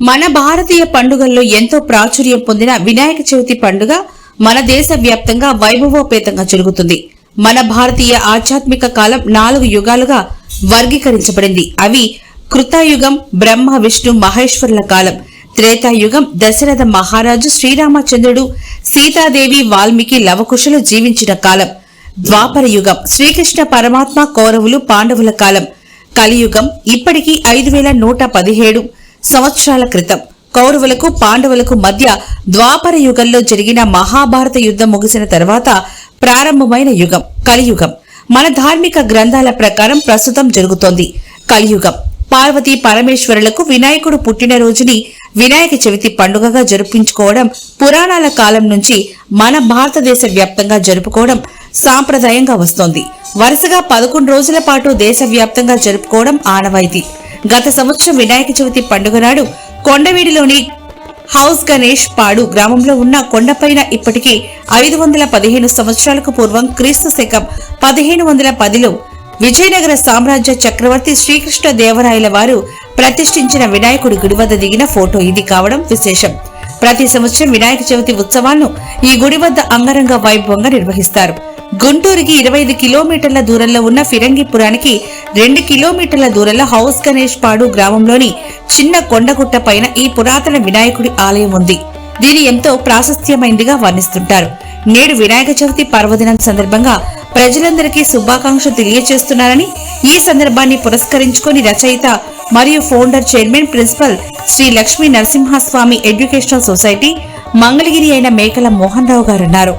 మన భారతీయ పండుగల్లో ఎంతో ప్రాచుర్యం పొందిన వినాయక చవితి పండుగ మన దేశ వ్యాప్తంగా వైభవోపేతంగా జరుగుతుంది. మన భారతీయ ఆధ్యాత్మిక కాలం 4 యుగాలుగా వర్గీకరించబడింది. అవి కృతయుగం, బ్రహ్మ విష్ణు మహేశ్వరుల కాలం, త్రేతాయుగం దశరథ మహారాజు శ్రీరామచంద్రుడు, సీతాదేవి, వాల్మీకి, లవకుశులు జీవించిన కాలం, ద్వాపర యుగం శ్రీకృష్ణ పరమాత్మ, కౌరవులు, పాండవుల కాలం, కలియుగం ఇప్పటికీ 5117 సంవత్సరాల క్రితం కౌరవులకు పాండవులకు మధ్య ద్వాపర యుగంలో జరిగిన మహాభారత యుద్ధం ముగిసిన తర్వాత ప్రారంభమైన యుగం కలియుగం. మన ధార్మిక గ్రంథాల ప్రకారం ప్రస్తుతం జరుగుతోంది కలియుగం. పార్వతీ పరమేశ్వరులకు వినాయకుడు పుట్టినరోజుని వినాయక చవితి పండుగగా జరుపుకోవడం పురాణాల కాలం నుంచి మన భారతదేశ వ్యాప్తంగా జరుపుకోవడం సాంప్రదాయంగా వస్తోంది. వరుసగా 11 రోజుల పాటు దేశవ్యాప్తంగా జరుపుకోవడం ఆనవాయితీ. గత సంవత్సరం వినాయక చవితి పండుగ నాడు కొండవీడిలోని హౌస్ గణేష్ పాడు గ్రామంలో ఉన్న కొండపైన ఇప్పటికీ 515 సంవత్సరాలకు పూర్వం క్రీస్తు శకం 1510లో విజయనగర సామ్రాజ్య చక్రవర్తి శ్రీకృష్ణ దేవరాయల వారు ప్రతిష్ఠించిన వినాయకుడి గుడి వద్ద దిగిన ఫోటో ఇది కావడం విశేషం. ప్రతి సంవత్సరం వినాయక చవితి ఉత్సవాలను ఈ గుడి వద్ద అంగరంగ వైభవంగా నిర్వహిస్తారు. గుంటూరుకి 25 కిలోమీటర్ల దూరంలో ఉన్న ఫిరంగిపురానికి 2 కిలోమీటర్ల దూరంలో హౌస్ గణేష్ పాడు గ్రామంలోని చిన్న కొండగుట్ట పైన ఈ పురాతన వినాయకుడి ఆలయం ఉంది. దీని ఎంతో ప్రాశస్త్యమైందిగా వర్ణిస్తుంటారు. నేడు వినాయక చవితి పర్వదినం సందర్భంగా ప్రజలందరికీ శుభాకాంక్షలు తెలియజేస్తున్నారని, ఈ సందర్భాన్ని పురస్కరించుకుని రచయిత మరియు founder chairman principal Shri Lakshmi Narasimhaswamy educational society Mangalagiri అయిన మేకల మోహన్ రావు గారు అన్నారు.